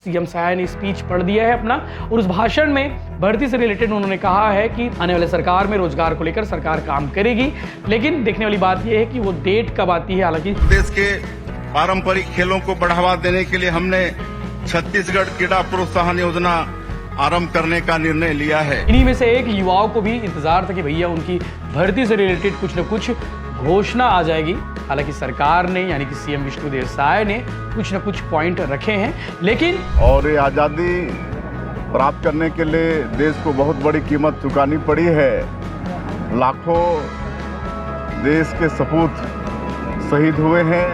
CM Sai ने speech पढ़ दिया है अपना और उस भाषण में भर्ती से रिलेटेड उन्होंने कहा है कि आने वाले सरकार में रोजगार को लेकर सरकार काम करेगी। लेकिन देखने वाली बात यह है कि वो डेट कब आती है। हालांकि देश के पारंपरिक खेलों को बढ़ावा देने के लिए हमने छत्तीसगढ़ क्रीड़ा प्रोत्साहन योजना आरंभ करने का निर्णय लिया है। इन्हीं में से एक युवाओं को भी इंतजार था कि भैया उनकी भर्ती से रिलेटेड कुछ न कुछ घोषणा आ जाएगी। हालांकि सरकार ने यानी कि सीएम विष्णुदेव साय ने कुछ न कुछ पॉइंट रखे हैं, लेकिन और ये आज़ादी प्राप्त करने के लिए देश को बहुत बड़ी कीमत चुकानी पड़ी है। लाखों देश के सपूत शहीद हुए हैं।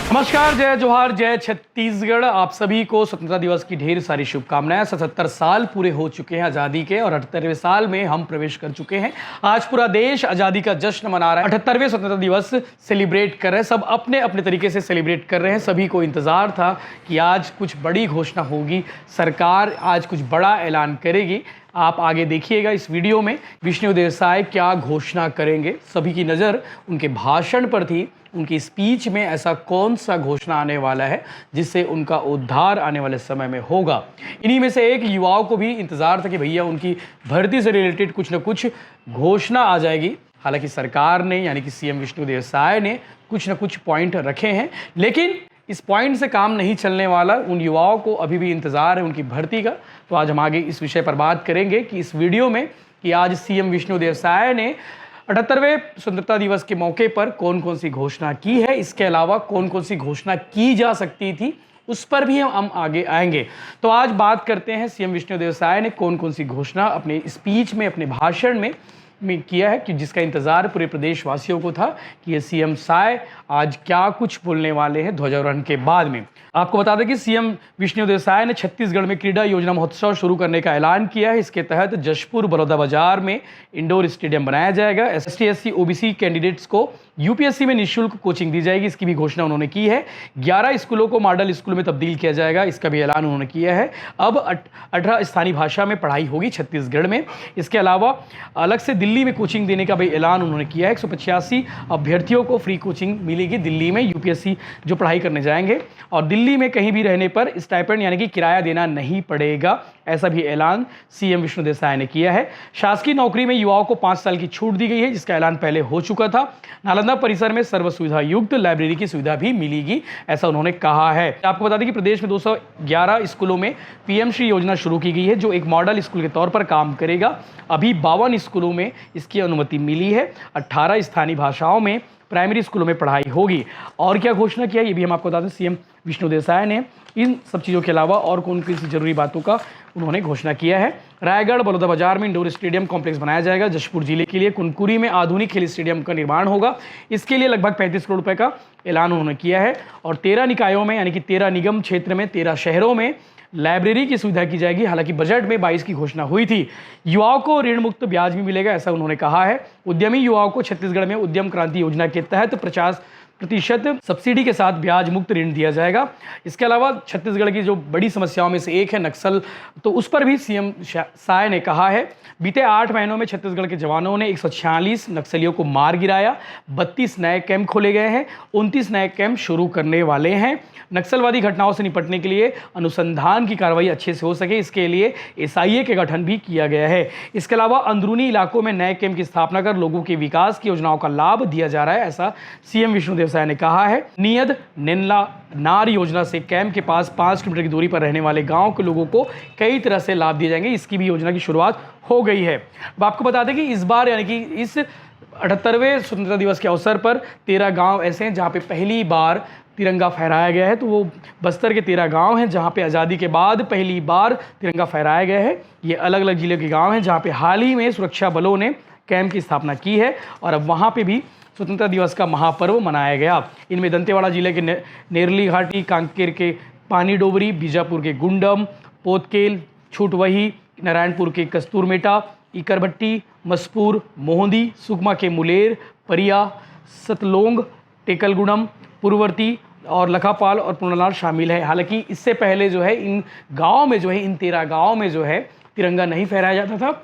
नमस्कार, जय जोहार, जय छत्तीसगढ़। आप सभी को स्वतंत्रता दिवस की ढेर सारी शुभकामनाएं। 77 साल पूरे हो चुके हैं आज़ादी के और 78वें साल में हम प्रवेश कर चुके हैं। आज पूरा देश आज़ादी का जश्न मना रहा है। 78वें स्वतंत्रता दिवस सेलिब्रेट कर रहे हैं, सब अपने अपने तरीके से सेलिब्रेट कर रहे हैं। सभी को इंतज़ार था कि आज कुछ बड़ी घोषणा होगी, सरकार आज कुछ बड़ा ऐलान करेगी। आप आगे देखिएगा इस वीडियो में विष्णुदेव साय क्या घोषणा करेंगे। सभी की नज़र उनके भाषण पर थी, उनकी स्पीच में ऐसा कौन सा घोषणा आने वाला है जिससे उनका उद्धार आने वाले समय में होगा। इन्हीं में से एक युवाओं को भी इंतज़ार था कि भैया उनकी भर्ती से रिलेटेड कुछ न कुछ घोषणा आ जाएगी। हालांकि सरकार ने यानी कि सीएम विष्णुदेव साय ने कुछ न कुछ पॉइंट रखे हैं, लेकिन इस पॉइंट से काम नहीं चलने वाला। उन युवाओं को अभी भी इंतज़ार है उनकी भर्ती का। तो आज हम आगे इस विषय पर बात करेंगे कि इस वीडियो में कि आज सीएम विष्णुदेव साय ने 78वें स्वतंत्रता दिवस के मौके पर कौन कौन सी घोषणा की है, इसके अलावा कौन कौन सी घोषणा की जा सकती थी, उस पर भी हम आगे आएंगे। तो आज बात करते हैं सीएम विष्णुदेव साय ने कौन कौन सी घोषणा अपने स्पीच में, अपने भाषण में किया है, कि जिसका इंतजार पूरे प्रदेशवासियों को था कि ये सीएम साय आज क्या कुछ बोलने वाले हैं ध्वजारोहण के बाद में। आपको बता दें कि सीएम विष्णुदेव साय ने छत्तीसगढ़ में क्रीड़ा योजना महोत्सव शुरू करने का ऐलान किया है। इसके तहत जशपुर बलौदाबाजार में इंडोर स्टेडियम बनाया जाएगा। एसटी एससी ओबीसी कैंडिडेट्स को यूपीएससी में निःशुल्क कोचिंग दी जाएगी, इसकी भी घोषणा उन्होंने की है। 11 स्कूलों को मॉडल स्कूल में तब्दील किया जाएगा, इसका भी ऐलान उन्होंने किया है। अब 18 स्थानीय भाषा में पढ़ाई होगी छत्तीसगढ़ में। इसके अलावा अलग से दिल्ली में कोचिंग देने का भी ऐलान उन्होंने किया है। 185 अभ्यर्थियों को फ्री कोचिंग मिलेगी दिल्ली में, यूपीएससी जो पढ़ाई करने जाएंगे। और दिल्ली में कहीं भी रहने पर स्टाइपेंड यानी कि किराया देना नहीं पड़ेगा, ऐसा भी ऐलान सीएम विष्णुदेव साय ने किया है। शासकीय नौकरी में युवाओं को 5 साल की छूट दी गई है, जिसका ऐलान पहले हो चुका था। नालंदा परिसर में सर्व सुविधा युक्त लाइब्रेरी की सुविधा भी मिलेगी, ऐसा उन्होंने कहा है। आपको बता दें कि प्रदेश में 211 स्कूलों में पीएम श्री योजना शुरू की गई है, जो एक मॉडल स्कूल के तौर पर काम करेगा। अभी 52 स्कूलों में इसकी अनुमति मिली है। 18 स्थानीय भाषाओं में प्राइमरी स्कूलों में पढ़ाई होगी। और क्या घोषणा किया ये भी हम आपको बता दें। सीएम विष्णुदेव साय ने इन सब चीज़ों के अलावा और कौन कौन सी जरूरी बातों का उन्होंने घोषणा किया है। रायगढ़ बलौदाबाजार में इंडोर स्टेडियम कॉम्प्लेक्स बनाया जाएगा। जशपुर जिले के लिए कुनकुरी में आधुनिक खेल स्टेडियम का निर्माण होगा, इसके लिए लगभग 35 करोड़ रुपए का ऐलान उन्होंने किया है। और 13 निकायों में यानी कि 13 निगम क्षेत्र में 13 शहरों में लाइब्रेरी की सुविधा की जाएगी। हालांकि बजट में 22 की घोषणा हुई थी। युवाओं को ऋण मुक्त ब्याज भी मिलेगा, ऐसा उन्होंने कहा है। उद्यमी युवाओं को छत्तीसगढ़ में उद्यम क्रांति योजना के तहत 50% सब्सिडी के साथ ब्याज मुक्त ऋण दिया जाएगा। इसके अलावा छत्तीसगढ़ की जो बड़ी समस्याओं में से एक है नक्सल, तो उस पर भी सीएम साय ने कहा है। बीते 8 महीनों में छत्तीसगढ़ के जवानों ने 146 नक्सलियों को मार गिराया। 32 नए कैंप खोले गए हैं, 29 नए कैंप शुरू करने वाले हैं। नक्सलवादी घटनाओं से निपटने के लिए अनुसंधान की कार्रवाई अच्छे से हो सके, इसके लिए एसआईए के गठन भी किया गया है। इसके अलावा अंदरूनी इलाकों में नए कैंप की स्थापना कर लोगों के विकास की योजनाओं का लाभ दिया जा रहा है, ऐसा सीएम विष्णुदेव साय ने कहा है। नियद नेनला नार योजना से कैंप के पास 5 किलोमीटर की दूरी पर रहने वाले गांव के लोगों को कई तरह से लाभ दिए जाएंगे, इसकी भी योजना की शुरुआत हो गई है। अब आपको बता दें कि इस बार यानी कि इस 78वें स्वतंत्रता दिवस के अवसर पर 13 गांव ऐसे हैं जहां पे पहली बार तिरंगा फहराया गया है। तो वो बस्तर के 13 गांव हैं जहां पे आज़ादी के बाद पहली बार तिरंगा फहराया गया है। ये अलग अलग जिले के गांव हैं जहां पे हाल ही में सुरक्षा बलों ने कैंप की स्थापना की है और अब वहां पे भी स्वतंत्रता दिवस का महापर्व मनाया गया। इनमें दंतेवाड़ा जिले के नेरली घाटी, कांकेर के पानी डोबरी, बीजापुर के गुंडम, पोतकेल, छुटवही, नारायणपुर के कस्तूरमेटा, इकरभट्टी, मसपूर, मोहंदी, सुकमा के मुलेर, परिया, सतलोंग, टेकलगुड़म, पूर्ववर्ती और लखापाल और पुनलार शामिल है। हालांकि इससे पहले जो है इन गाँव में जो है इन 13 गाँव में जो है तिरंगा नहीं फहराया जाता था।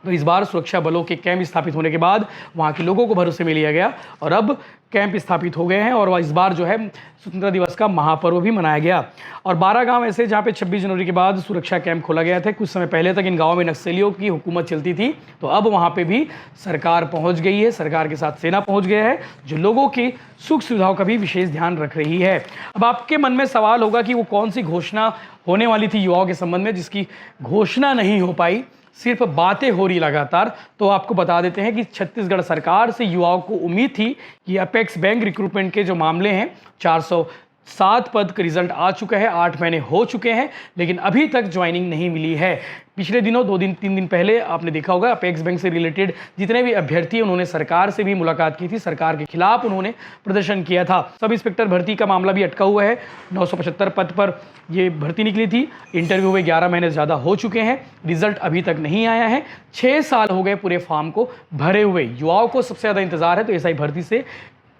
तो इस बार सुरक्षा बलों के कैंप स्थापित होने के बाद वहाँ के लोगों को भरोसे में लिया गया और अब कैंप स्थापित हो गए हैं और इस बार जो है स्वतंत्रता दिवस का महापर्व भी मनाया गया। और 12 गांव ऐसे जहाँ पे 26 जनवरी के बाद सुरक्षा कैंप खोला गया था। कुछ समय पहले तक इन गांवों में नक्सलियों की हुकूमत चलती थी, तो अब वहाँ पे भी सरकार पहुँच गई है, सरकार के साथ सेना पहुँच गया है जो लोगों की सुख सुविधाओं का भी विशेष ध्यान रख रही है। अब आपके मन में सवाल होगा कि वो कौन सी घोषणा होने वाली थी युवाओं के संबंध में जिसकी घोषणा नहीं हो पाई, सिर्फ बातें हो रही लगातार। तो आपको बता देते हैं कि छत्तीसगढ़ सरकार से युवाओं को उम्मीद थी कि अपेक्स बैंक रिक्रूटमेंट के जो मामले हैं 407 पद का रिजल्ट आ चुका है, 8 महीने हो चुके हैं, लेकिन अभी तक ज्वाइनिंग नहीं मिली है। पिछले दिनों 3 दिन पहले आपने देखा होगा अपेक्स बैंक से रिलेटेड जितने भी अभ्यर्थी हैं उन्होंने सरकार से भी मुलाकात की थी, सरकार के खिलाफ उन्होंने प्रदर्शन किया था। सब इंस्पेक्टर भर्ती का मामला भी अटका हुआ है, 975 पद पर ये भर्ती निकली थी, इंटरव्यू हुए 11 महीने से ज़्यादा हो चुके हैं, रिजल्ट अभी तक नहीं आया है। 6 साल हो गए पूरे फॉर्म को भरे हुए। युवाओं को सबसे ज़्यादा इंतजार है तो एसआई भर्ती से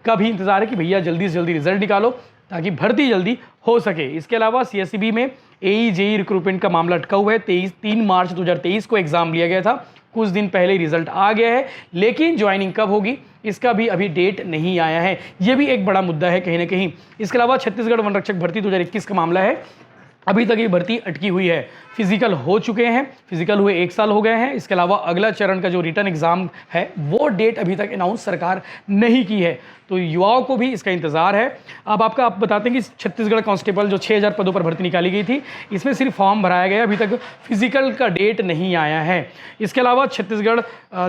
का भी इंतजार है कि भैया जल्दी से जल्दी रिजल्ट निकालो ताकि भर्ती जल्दी हो सके। इसके अलावा सीएसईबी में एई जेई रिक्रूटमेंट का मामला अटका हुआ है। 3 मार्च 2023 को एग्जाम लिया गया था, कुछ दिन पहले रिजल्ट आ गया है, लेकिन ज्वाइनिंग कब होगी इसका भी अभी डेट नहीं आया है। ये भी एक बड़ा मुद्दा है कहीं ना कहीं। इसके अलावा छत्तीसगढ़ वन रक्षक भर्ती 2021 का मामला है, अभी तक ये भर्ती अटकी हुई है। फिजिकल हो चुके हैं, फिजिकल हुए 1 साल हो गए हैं। इसके अलावा अगला चरण का जो रिटर्न एग्जाम है वो डेट अभी तक अनाउंस सरकार नहीं की है, तो युवाओं को भी इसका इंतजार है। अब आप बताते हैं कि छत्तीसगढ़ कांस्टेबल जो 6000 पदों पर भर्ती निकाली गई थी, इसमें सिर्फ फॉर्म भराया गया, अभी तक फिजिकल का डेट नहीं आया है। इसके अलावा छत्तीसगढ़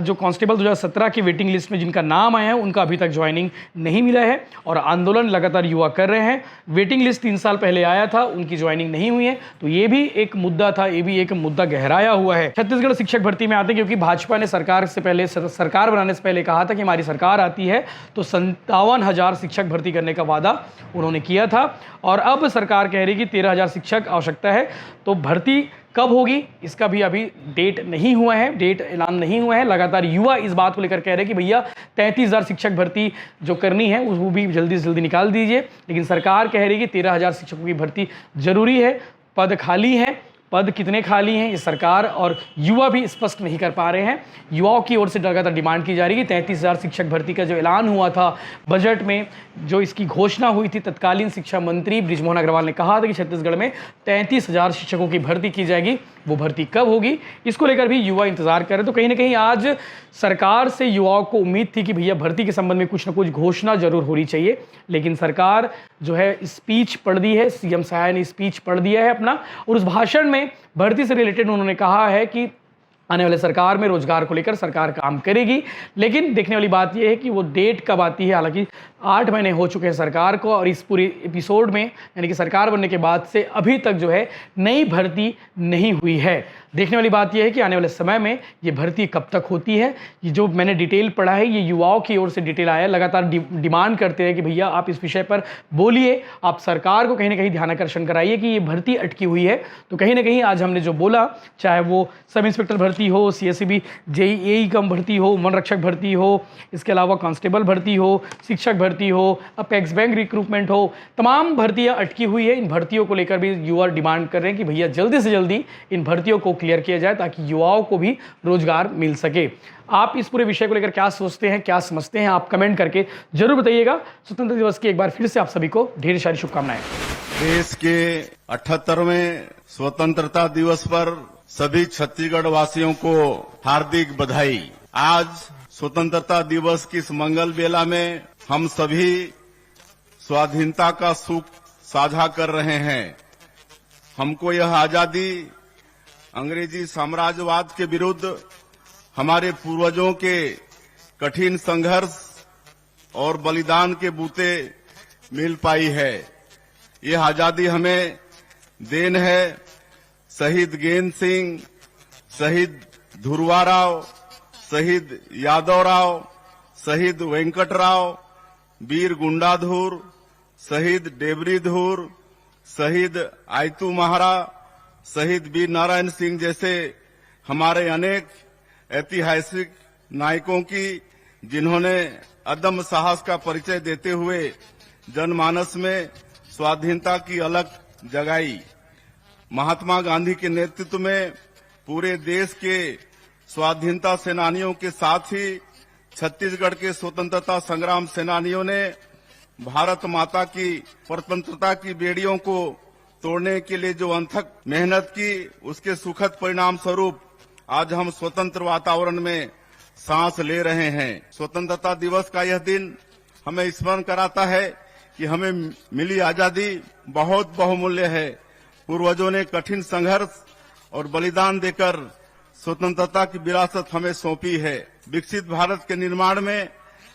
जो कांस्टेबल 2017 की वेटिंग लिस्ट में जिनका नाम आया है उनका अभी तक ज्वाइनिंग नहीं मिला है और आंदोलन लगातार युवा कर रहे हैं। वेटिंग लिस्ट 3 साल पहले आया था, उनकी ज्वाइनिंग नहीं हुई है, तो ये भी एक मुद्दा था, ये भी एक मुद्दा गहराया हुआ है। छत्तीसगढ़ शिक्षक भर्ती में आते हैं क्योंकि भाजपा ने सरकार बनाने से पहले कहा था कि हमारी सरकार आती है तो 57,000 शिक्षक भर्ती करने का वादा उन्होंने किया था और अब सरकार कह रही कि 13,000 शिक्षक आवश्यकता है। तो भर्ती कब होगी इसका भी अभी डेट नहीं हुआ है, डेट ऐलान नहीं हुआ है। लगातार युवा इस बात को लेकर कह रहे हैं कि भैया 33,000 शिक्षक भर्ती जो करनी है वो भी जल्दी से जल्दी निकाल दीजिए, लेकिन सरकार कह रही है कि 13,000 शिक्षकों की भर्ती जरूरी है। पद खाली हैं, पद कितने खाली हैं ये सरकार और युवा भी स्पष्ट नहीं कर पा रहे हैं। युवाओं की ओर से लगातार डिमांड की जा रही है कि 33,000 शिक्षक भर्ती का जो ऐलान हुआ था बजट में, जो इसकी घोषणा हुई थी, तत्कालीन शिक्षा मंत्री बृजमोहन अग्रवाल ने कहा था कि छत्तीसगढ़ में 33,000 शिक्षकों की भर्ती की जाएगी, वो भर्ती कब होगी इसको लेकर भी युवा इंतजार कर रहे हैं। तो कहीं ना कहीं आज सरकार से युवाओं को उम्मीद थी कि भैया भर्ती के संबंध में कुछ ना कुछ घोषणा जरूर होनी चाहिए, लेकिन सरकार जो है स्पीच पढ़ दी है, सीएम सहाय ने स्पीच पढ़ दिया है अपना, और उस भाषण में भर्ती से रिलेटेड उन्होंने कहा है कि आने वाले सरकार में रोजगार को लेकर सरकार काम करेगी। लेकिन देखने वाली बात यह है कि वो डेट कब आती है। हालांकि 8 महीने हो चुके हैं सरकार को और इस पूरे एपिसोड में यानी कि सरकार बनने के बाद से अभी तक जो है नई भर्ती नहीं हुई है। देखने वाली बात यह है कि आने वाले समय में ये भर्ती कब तक होती है। ये जो मैंने डिटेल पढ़ा है ये युवाओं की ओर से डिटेल आया, लगातार डिमांड करते हैं कि भैया आप इस विषय पर बोलिए, आप सरकार को कहीं ना कहीं ध्यान आकर्षण कराइए कि ये भर्ती अटकी हुई है। तो कहीं ना कहीं आज हमने जो बोला, चाहे वो सब इंस्पेक्टर भर्ती हो, सीएसईबी जेईई कम भर्ती हो, वन रक्षक भर्ती हो, इसके अलावा कांस्टेबल भर्ती हो, शिक्षक भर्ती हो, अपेक्स बैंक रिक्रूटमेंट हो, तमाम भर्तियां अटकी हुई है। इन भर्तियों को लेकर भी युवा डिमांड कर रहे हैं कि भैया जल्दी से जल्दी इन भर्तियों को क्लियर किया जाए ताकि युवाओं को भी रोजगार मिल सके। आप इस पूरे विषय को लेकर क्या सोचते हैं, क्या समझते हैं, आप कमेंट करके जरूर बताइएगा। स्वतंत्रता दिवस की एक बार फिर से आप सभी को ढेर सारी शुभकामनाएं। देश के 78वें स्वतंत्रता दिवस पर सभी छत्तीसगढ़ वासियों को हार्दिक बधाई। आज स्वतंत्रता दिवस की इस मंगल बेला में हम सभी स्वाधीनता का सुख साझा कर रहे हैं। हमको यह आजादी अंग्रेजी साम्राज्यवाद के विरुद्ध हमारे पूर्वजों के कठिन संघर्ष और बलिदान के बूते मिल पाई है। यह आजादी हमें देन है शहीद गेंद सिंह, शहीद धुरवा राव, शहीद यादव राव, शहीद वेंकटराव, वीर गुंडाधुर, शहीद डेबरीधुर, शहीद आयतू महारा, शहीद वीर नारायण सिंह जैसे हमारे अनेक ऐतिहासिक नायकों की, जिन्होंने अदम्य साहस का परिचय देते हुए जनमानस में स्वाधीनता की अलख जगाई। महात्मा गांधी के नेतृत्व में पूरे देश के स्वाधीनता सेनानियों के साथ ही छत्तीसगढ़ के स्वतंत्रता संग्राम सेनानियों ने भारत माता की स्वतंत्रता की बेड़ियों को तोड़ने के लिए जो अथक मेहनत की, उसके सुखद परिणाम स्वरूप आज हम स्वतंत्र वातावरण में सांस ले रहे हैं। स्वतंत्रता दिवस का यह दिन हमें स्मरण कराता है कि हमें मिली आजादी बहुत बहुमूल्य है। पूर्वजों ने कठिन संघर्ष और बलिदान देकर स्वतंत्रता की विरासत हमें सौंपी है। विकसित भारत के निर्माण में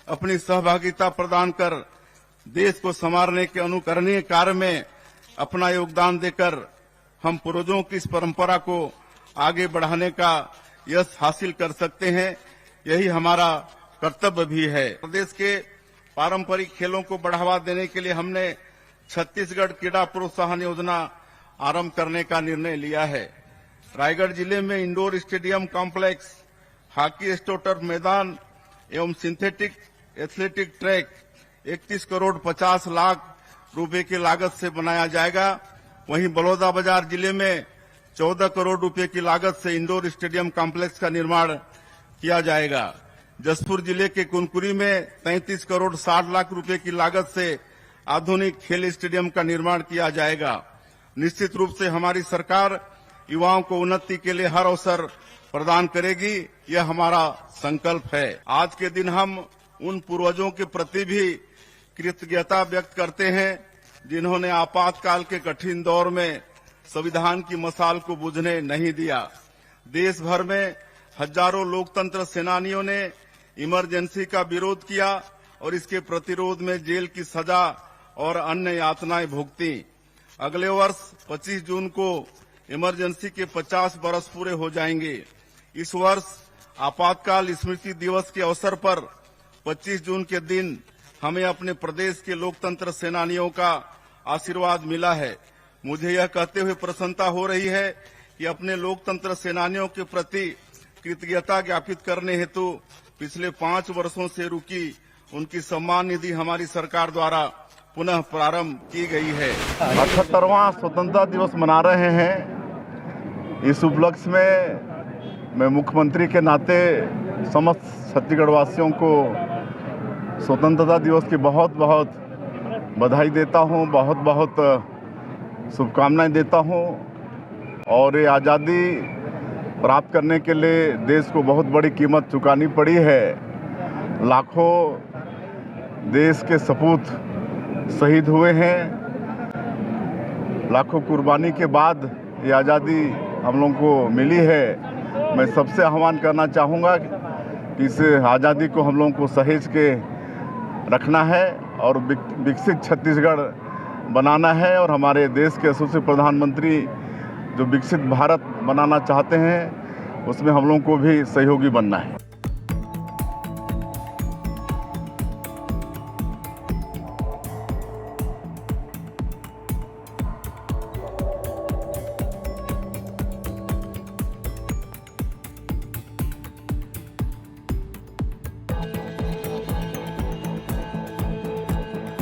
अपनी सहभागिता प्रदान कर देश को संवारने के अनुकरणीय कार्य में अपना योगदान देकर हम पूर्वजों की इस परंपरा को आगे बढ़ाने का यश हासिल कर सकते हैं। यही हमारा कर्तव्य भी है। प्रदेश के पारंपरिक खेलों को बढ़ावा देने के लिए हमने छत्तीसगढ़ क्रीड़ा प्रोत्साहन योजना आरंभ करने का निर्णय लिया है। रायगढ़ जिले में इंडोर स्टेडियम कॉम्प्लेक्स, हॉकी स्टोटर मैदान एवं synthetic athletic track 31 crore 50 lakh रुपए की लागत से बनाया जाएगा। वहीं बलौदाबाजार जिले में 14 करोड़ रुपए की लागत से इंडोर स्टेडियम कॉम्प्लेक्स का निर्माण किया जाएगा। जसपुर जिले के कुनकुरी में 33 करोड़ 60 लाख रुपए की लागत से आधुनिक खेल स्टेडियम का निर्माण किया जाएगा। निश्चित रूप से हमारी सरकार युवाओं को उन्नति के लिए हर अवसर प्रदान करेगी, यह हमारा संकल्प है। आज के दिन हम उन पूर्वजों के प्रति भी कृतज्ञता व्यक्त करते हैं जिन्होंने आपातकाल के कठिन दौर में संविधान की मशाल को बुझने नहीं दिया। देश भर में हजारों लोकतंत्र सेनानियों ने इमरजेंसी का विरोध किया और इसके प्रतिरोध में जेल की सजा और अन्य यातनाएं भुगती। अगले वर्ष 25 जून को इमरजेंसी के 50 बरस पूरे हो जाएंगे। इस वर्ष आपातकाल स्मृति दिवस के अवसर पर 25 जून के दिन हमें अपने प्रदेश के लोकतंत्र सेनानियों का आशीर्वाद मिला है। मुझे यह कहते हुए प्रसन्नता हो रही है कि अपने लोकतंत्र सेनानियों के प्रति कृतज्ञता ज्ञापित करने हेतु पिछले 5 वर्षों से रुकी उनकी सम्मान निधि हमारी सरकार द्वारा पुनः प्रारंभ की गई है। 78वां स्वतंत्रता दिवस मना रहे हैं। इस उपलक्ष्य में मैं मुख्यमंत्री के नाते समस्त छत्तीसगढ़ वासियों को स्वतंत्रता दिवस की बहुत बहुत बधाई देता हूं, बहुत बहुत शुभकामनाएं देता हूं। और ये आज़ादी प्राप्त करने के लिए देश को बहुत बड़ी कीमत चुकानी पड़ी है। लाखों देश के सपूत शहीद हुए हैं। लाखों कुर्बानी के बाद ये आज़ादी हम लोगों को मिली है। मैं सबसे आह्वान करना चाहूँगा कि इस आज़ादी को हम लोगों को सहेज के रखना है और विकसित छत्तीसगढ़ बनाना है। और हमारे देश के यशस्वी प्रधानमंत्री जो विकसित भारत बनाना चाहते हैं, उसमें हम लोगों को भी सहयोगी बनना है।